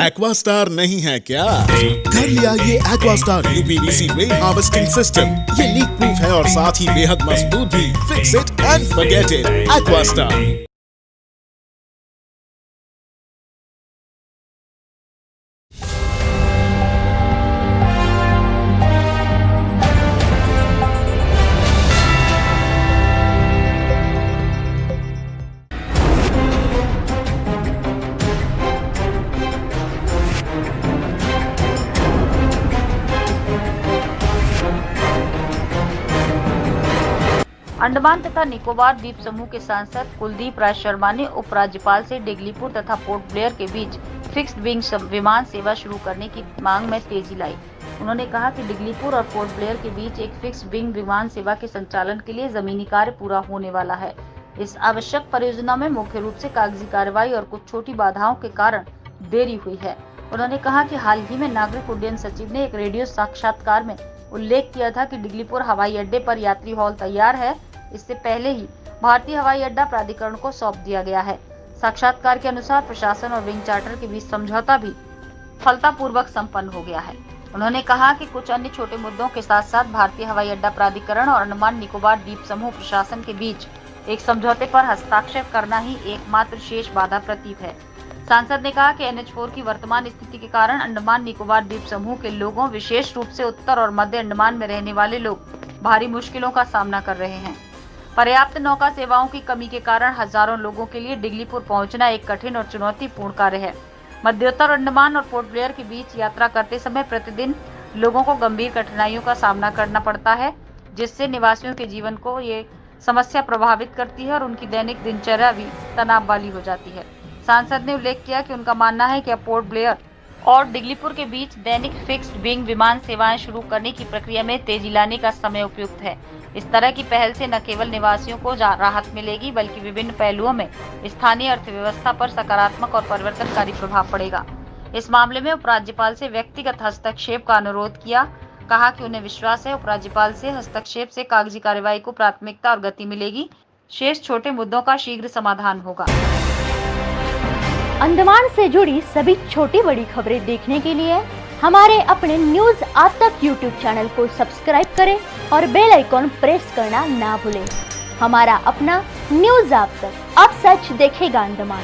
Aquastar नहीं है क्या? घर ले आइए Aquastar UPVC rain harvesting system. ये लीक प्रूफ है और साथ ही बेहद मजबूत भी। Fix it and forget it. Aquastar. Andaman तथा निकोबार द्वीप समूह के सांसद कुलदीप राज शर्मा ने उपराज्यपाल से डिगलीपुर तथा पोर्ट ब्लेयर के बीच फिक्स्ड विंग विमान सेवा शुरू करने की मांग में तेजी लाई। उन्होंने कहा कि डिगलीपुर और पोर्ट ब्लेयर के बीच एक फिक्स्ड विंग विमान सेवा के संचालन के लिए जमीनी कार्य पूरा होने वाला है। इस आवश्यक परियोजना में मुख्य रूप से कागजी कार्रवाई और कुछ छोटी बाधाओं के कारण देरी हुई है। उन्होंने कहा कि हाल ही में नागरिक उड्डयन सचिव ने एक रेडियो साक्षात्कार में उल्लेख किया था कि डिगलीपुर हवाई अड्डे पर यात्री हॉल तैयार है। इससे पहले ही भारतीय हवाई अड्डा प्राधिकरण को सौंप दिया गया है। साक्षात्कार के अनुसार प्रशासन और विंग चार्टर के बीच समझौता भी सफलतापूर्वक संपन्न हो गया है। उन्होंने कहा कि कुछ अन्य छोटे मुद्दों के साथ साथ भारतीय हवाई अड्डा प्राधिकरण और अंडमान निकोबार द्वीप समूह प्रशासन के बीच एक समझौते पर हस्ताक्षर करना ही एकमात्र शेष बाधा प्रतीत है। सांसद ने कहा कि NH4 की वर्तमान स्थिति के कारण अंडमान निकोबार द्वीप समूह के लोगों, विशेष रूप से उत्तर और मध्य अंडमान में रहने वाले लोग भारी मुश्किलों का सामना कर रहे हैं। पर्याप्त नौका सेवाओं की कमी के कारण हजारों लोगों के लिए डिगलीपुर पहुंचना एक कठिन और चुनौतीपूर्ण कार्य है। मध्योत्तर अंडमान और पोर्ट ब्लेयर के बीच यात्रा करते समय प्रतिदिन लोगों को गंभीर कठिनाइयों का सामना करना पड़ता है, जिससे निवासियों के जीवन को ये समस्या प्रभावित करती है और उनकी दैनिक दिनचर्या भी तनाव वाली हो जाती है। सांसद ने उल्लेख किया कि उनका मानना है कि अब पोर्ट ब्लेयर और डिगलीपुर के बीच दैनिक फिक्स्ड विंग विमान सेवाएं शुरू करने की प्रक्रिया में तेजी लाने का समय उपयुक्त है। इस तरह की पहल से न केवल निवासियों को राहत मिलेगी, बल्कि विभिन्न पहलुओं में स्थानीय अर्थव्यवस्था पर सकारात्मक और परिवर्तनकारी प्रभाव पड़ेगा। इस मामले में उपराज्यपाल से व्यक्तिगत हस्तक्षेप का अनुरोध किया। कहा कि उन्हें विश्वास है उपराज्यपाल से हस्तक्षेप से कागजी कार्रवाई को प्राथमिकता और गति मिलेगी। शेष छोटे मुद्दों का शीघ्र समाधान होगा। अंडमान से जुड़ी सभी छोटी बड़ी खबरें देखने के लिए हमारे अपने न्यूज आज तक यूट्यूब चैनल को सब्सक्राइब करें और बेल आइकॉन प्रेस करना ना भूलें। हमारा अपना न्यूज आज तक, अब सच देखेगा अंडमान।